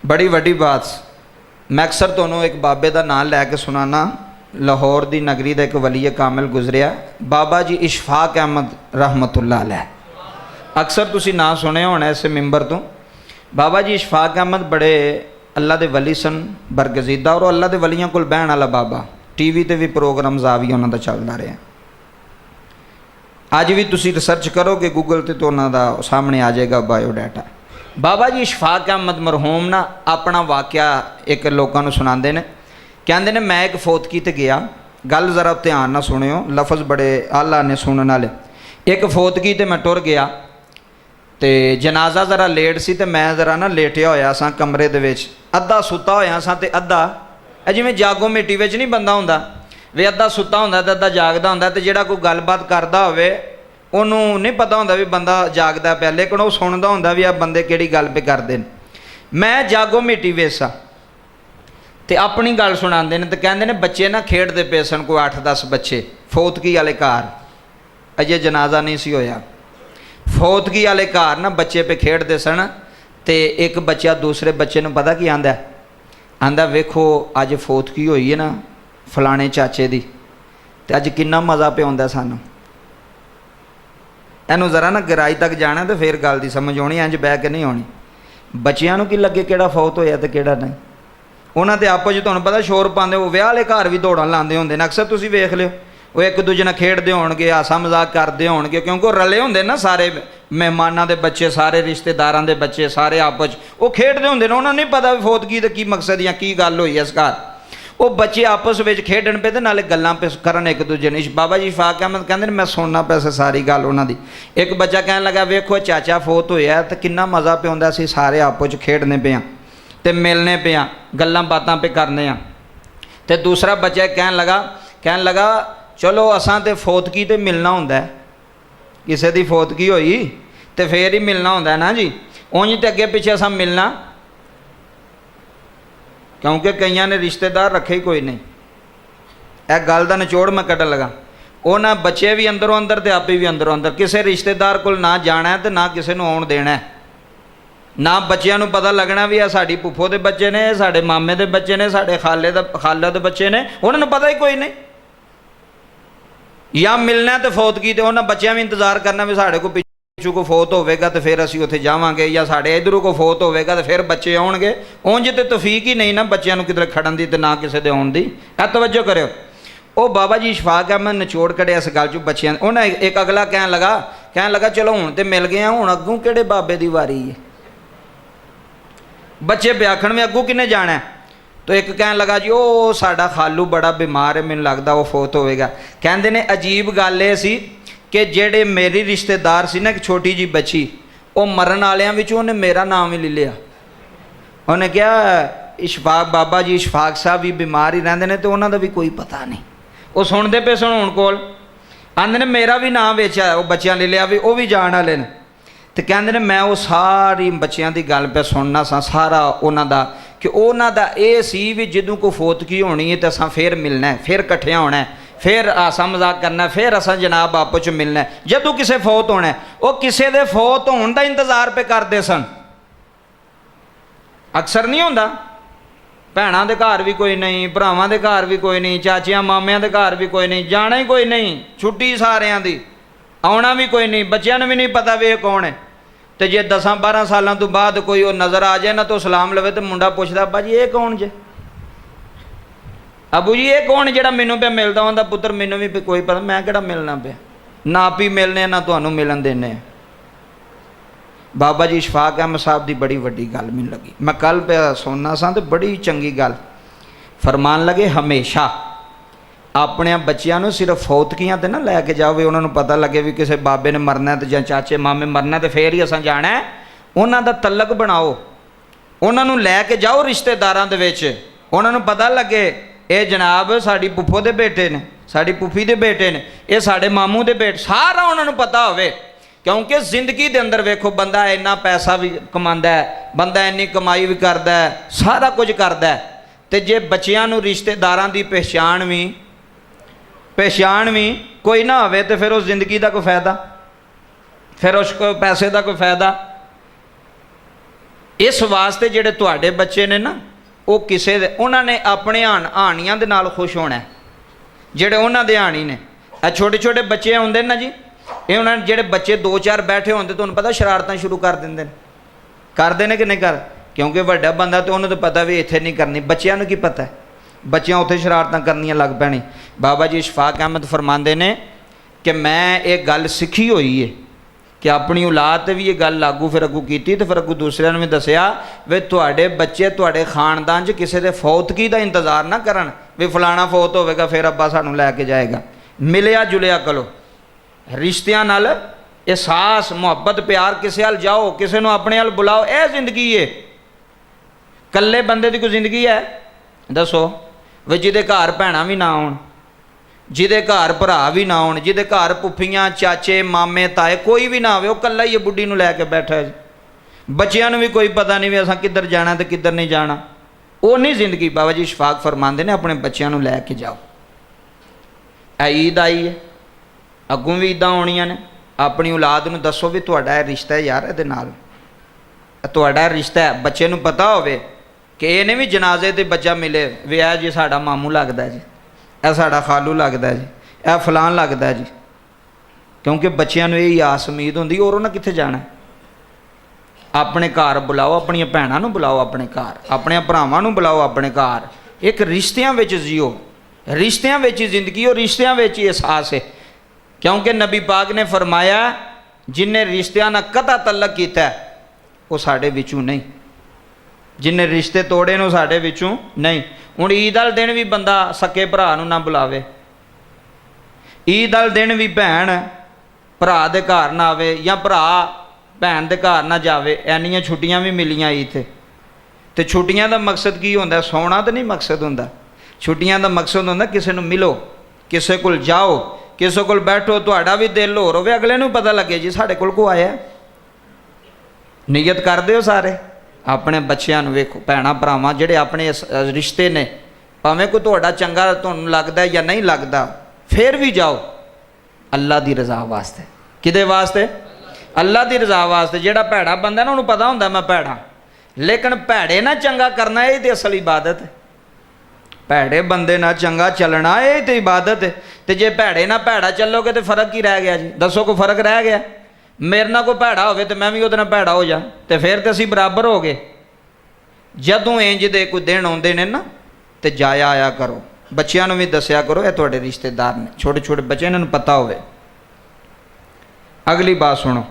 बड़ी वड्डी बात। मैं अक्सर तुहानूं एक बाबे का नाम लैके सुनाना। लाहौर की नगरी का एक वली कामिल गुजरिया, बाबा जी इशफाक अहमद रहमतुल्लाह अलैह। अक्सर तुसीं नाम सुने होना इस मिंबर तो। बाबा जी इशफाक अहमद बड़े अल्लाह के वली सन, बरगजीदा, और अल्लाह के वलियां कोल बहन वाला बाबा। टीवी ते भी प्रोग्राम जावी उन्हों का चलता रहा। अज भी तुसीं रिसर्च करोगे गूगल ते तो उन्हों का सामने आ जाएगा बायोडाटा। बाबा जी इशफाक अहमद मरहूम ना अपना वाक़या एक लोगों सुनाते हैं। कहते हैं मैं एक फोतकी ते गया, गल जरा ध्यान ना सुनियो, लफज बड़े आला ने सुनने वाले। एक फोतकी ते मैं टुर गया तो जनाजा जरा लेट सी ते मैं जरा ना लेटिया होया सा कमरे दे विच, अद्धा सुता होया सा ते अद्धा जिवें जागो मिट्टी विच नहीं बंदा हुंदा वे, अद्धा सुता हुंदा ते अद्धा जागदा हुंदा। ते जिहड़ा कोई गलबात करदा होवे उन्होंने नहीं पता होंदा भी बंदा जागदा पिया, लेकिन वो सुनदा होंदा भी आ बंदे किहड़ी गल पे करदे ने। मैं जागो मिट्टी वेसा ते अपनी गल सुणांदे ने ते कहंदे ने बच्चे ना खेडदे पे सन, कोई 8-10 बच्चे फोतकी वाले घर, अजे जनाजा नहीं सी होया। फोतकी वाले घर ना बच्चे पे खेडदे सन ते एक बच्चा दूसरे बच्चे नूं पता की आंदा, आंदा वेखो अज फोतकी होई है ना फलाने चाचे दी, ते अज किन्ना मज़ा पे आउंदा सानूं। इनू जरा ना गहराई तक जाना तो फिर गल की समझ आनी, इंज बह के नहीं आनी। बच्चियां नूं की लगे किहड़ा फौत होया ते किहड़ा नहीं। उन्हां ते आपस च तुहानूं पता शोर पाते, वो विआह वाले घर भी दौड़ां लांदे हुंदे ने। अक्सर तुसीं वेख लिओ, वो एक दूजे नाल खेडदे होणगे, हासा मजाक करदे होणगे, क्योंकि वो रले हुंदे ना सारे मेहमानां दे बच्चे, सारे रिश्तेदारां दे बच्चे, सारे आपस च वो खेडदे हुंदे ने। उन्हां नूं नहीं पता फोतगी दा की मकसद या की गल होई इस घर। वो बच्चे आपस में खेडन पे नाले गल्लां पे करन एक दूजे ने। बाबा जी इशफाक अहमद कहते मैं सुनना पैसे सारी गल उन्हां दी। एक बच्चा कहन लगा वेखो चाचा फोत होया तो किन्ना मज़ा पे आउंदा सी, सारे आपस च खेडने पे ते मिलने पे गल्लां बातां पे करने। ते दूसरा बच्चा कहन लगा चलो असां ते फोतकी ते मिलना हुंदा है, किसी दी फोतकी होई तो फिर ही मिलना हुंदा ना जी, उंज ते अगे पिछे असां मिलना, क्योंकि कई ने रिश्तेदार रखे ही कोई नहीं। यह गल का निचोड़ मैं कड्ढन लगा। वो ना बच्चे भी अंदरों अंदर तो आपे भी अंदरों अंदर, किसी रिश्तेदार को ना जाना है तो ना किसी को आउण देना है। ना बच्चों को पता लगना भी आ साड़ी फुफो के बच्चे ने, साढ़े मामे के बच्चे ने, साढ़े खाले के बच्चे ने, उन्होंने पता ही कोई नहीं। या मिलना तो फोतकी तो उन्होंने बच्चों भी इंतजार करना भी साढ़े को पिछू को फोत होगा तो फिर असी उत्थे जावांगे, या साढ़े इधरों को फोत होगा तो फिर बच्चे आउणगे। उंज तो तौफीक ही नहीं ना बच्चों को किधर खड़न की, तो ना किसी के आउण की। तवज्जो करो। वो बाबा जी इशफाक अहमद निचोड़ कढ़िया इस गल चों बच्चों। उन्हें एक अगला कहन लगा चलो हुण तो मिल गए, हुण अग्गों किहड़े बाबे की वारी है। बच्चे पे आखण में अग्गों किन्ने जाना है। तो एक कहन लगा जी वो साडा खालू बड़ा बीमार है, मैनूं लगदा वो फोत होवेगा। कहंदे ने अजीब गल ये सी कि जेड़े मेरी रिश्तेदार सी ना, एक छोटी जी बच्ची, वो मरन वालियां विचों उन्हें मेरा नाम ही ले लिया। उन्हें कहा इशफाक बाबा जी इशफाक साहब भी बीमार ही रहिंदे ने, तो उन्हां दा भी कोई पता नहीं। वो सुनते पे सुन हुण कोल आंदे ने मेरा भी नाम वेचा, वो बच्चियां ले लिया भी वो भी जाण वाले ने। तो कहंदे ने मैं वो सारी बच्चियां दी गल पे सुनना सा, सारा उन्हां दा कि उन्हां दा ये सी भी जदों कोई फोतकी होनी है तो असां फिर मिलना है, फिर कट्ठियां होना है, फिर हासा मजाक करना, फिर असां जनाब आपस च मिलना है। जदों किसे फोत होना है वो किसी दे फोत होने का इंतजार पे करते सन। अक्सर नहीं होंदा, भैणां दे घर भी कोई नहीं, भरावां दे घर भी कोई नहीं, चाचियां मामियां दे घर भी कोई नहीं, जाना ही कोई नहीं, छुट्टी सारियां दी, आउणा भी कोई नहीं, बच्चों ने भी नहीं पता भी ये कौन है। तो जे 10-12 सालों तो बाद कोई वो नज़र आ जाए ना तो सलाम लवे तो मुंडा पुछदा अब्बा जी ये कौन जे, अबू जी ये कौन जेड़ा मैनू पे मिलता होंदा, पुत्र मैनू भी कोई पता, मैं किहड़ा मिलना पे, ना आप ही मिलने ना तुहानू मिलन देने। बाबा जी इशफाक अहमद साहब की बड़ी वड्डी गल मैनूं लगी। मैं कल पे सुनना सा तो बड़ी चंगी गल फरमान लगे, हमेशा अपने बच्चों को सिर्फ फोतकियां ते ना लैके जाओ, उन्होंने पता लगे भी किसी बाबे ने मरना तो जां चाचे मामे मरना तो फिर ही असां जाना है। उन्हों का तलक बनाओ, उन्होंने लैके जाओ रिश्तेदारां दे विच, उन्होंने पता लगे ये जनाब साड़ी फुफो दे बेटे ने, साड़ी फुफी दे बेटे ने, ये साढ़े मामू दे बेटे, सारा उन्होंने पता होवे। क्योंकि जिंदगी के अंदर वेखो बंदा इन्ना पैसा भी कमांदा है, बंदा इन्नी कमाई भी करता है, सारा कुछ करता है, तो जे बच्चियां नूं रिश्तेदारां दी पहचान भी कोई ना होवे तो फिर उस जिंदगी का कोई फायदा, फिर उस पैसे का कोई फायदा। इस वास्ते जिहड़े तुहाडे बच्चे ने ना वो किसे दे उन्होंने अपने हानियां दे नाल खुश होना है। जिहड़े उन्हां दे हानी ने छोटे छोटे बच्चे आउंदे ना जी, ये उन्होंने जिहड़े बच्चे 2-4 बैठे होंदे तुहानूं पता शरारतां शुरू कर दिंदे ने, करदे ने कि नहीं कर, क्योंकि वड्डा बंदा तो उन्होंने तो पता भी इत्थे नहीं करनी, बच्चों नूं की पता है, बच्चियां उत्थे शरारतां करनियां लग पैणी। बाबा जी इशफाक अहमद फरमांदे ने कि मैं एक गल सीखी हुई है कि अपनी औलाद ते भी ये गल लागू फिर अगू की, तो फिर अगू दूसरिਆਂ ਨੂੰ भी दसिया वे तुहाडे बच्चे तुहाडे खानदान 'च किसी के फौतगी का इंतजार ना करन भी फलाना फौत होवेगा फिर अब्बा सानू लैके जाएगा। मिलिया जुलिया करो, रिश्तियां नाल एहसास मुहब्बत प्यार, किसी हल जाओ, किसी को अपने हल बुलाओ, यह जिंदगी है। कल्ले बंदे की कोई जिंदगी है दसो वे जिहदे घर भैणां भी ना आउण, जिहदे घर भरा भी ना आउण, जिहदे घर पुफियां चाचे मामे ताए कोई भी ना आवे, वो कल्ला ही बुढ़ी नूं लैके बैठा है। बच्चियां नूं भी कोई पता नहीं भी असां किधर जाना तो किधर नहीं जाना, वो नहीं जिंदगी। बाबा जी इशफाक फरमांदे ने अपने बच्चियां नूं लैके जाओ। ईद आई है, अगों भी ईदां आउणियां ने, अपनी औलाद नूं दसो भी तुहाडा रिश्ता है यार, इहदे नाल तुहाडा रिश्ता है। बच्चे नूं पता होवे कि ये नहीं भी जनाजे ते बच्चा मिले वे है जी साडा मामू लगदा जी, यह साडा खालू लगदा जी, यह फलान लगदा जी, क्योंकि बच्चों को यही आस उम्मीद होंदी और उन्हें कित्थे जाना है। अपने घर बुलाओ, अपन भैनों को बुलाओ अपने घर, अपने भरावां को बुलाओ अपने घर, एक रिश्तियां विच जियो, रिश्तियां विच जिंदगी और रिश्तियां विच ही एहसास है। क्योंकि नबी पाक ने फरमाया जिन्हें रिश्तियां नाल कता तलक कीता वो साडे विचों नहीं, जिन्हें रिश्ते तोड़े ने साडे विचों नहीं। हुण ईद वाले दिन भी बंदा सके भरा नूं ना बुलावे, ईद वाले दिन भी भैन भरा दे घर ना आवे या भरा भैन दे घर ना जावे। इन्नियां छुट्टियां भी मिलियां ईद ते छुट्टियां दा मकसद की होंदा? सोना तो नहीं मकसद होंदा, छुट्टियां दा मकसद होंदा किसी नूं मिलो, किसी कोल जाओ, किसी कोल बैठो, तुहाडा भी दिल होर होवे, अगले नूं पता लगे जी साडे कोल को आया। नियत करदे हो सारे अपने बच्चों नूं, वेखो भैणां भरावां जिहड़े अपने रिश्ते ने, भावें कोई तुहाडा चंगा तुहानूं लगदा या नहीं लगदा, फिर भी जाओ अल्लाह दी रज़ा वास्ते। किदे वास्ते? अल्लाह दी रज़ा वास्ते। जिहड़ा भैड़ा बंदा ना उन्होंने पता होंदा मैं भैड़ा, लेकिन भैड़े ना चंगा करना यही तो असल इबादत है। भैड़े बंदे ना चंगा चलना यही तो इबादत है। तो जे भैड़े ना भैड़ा चलोगे तो फर्क ही रह गया जी, दसो कोई फर्क रह गया? मेरे ना कोई भैड़ा हो तो मैं भी उहदे नाल भैड़ा हो जा, तो फिर तो असीं बराबर हो गए। जदों इंज दे कोई दिन आउंदे ने ना तो जाया आया करो, बच्चों को भी दसिया करो, यह तुहाडे रिश्तेदार ने, छोटे छोटे बच्चे इन्हां नूं पता होवे। अगली बात सुनो,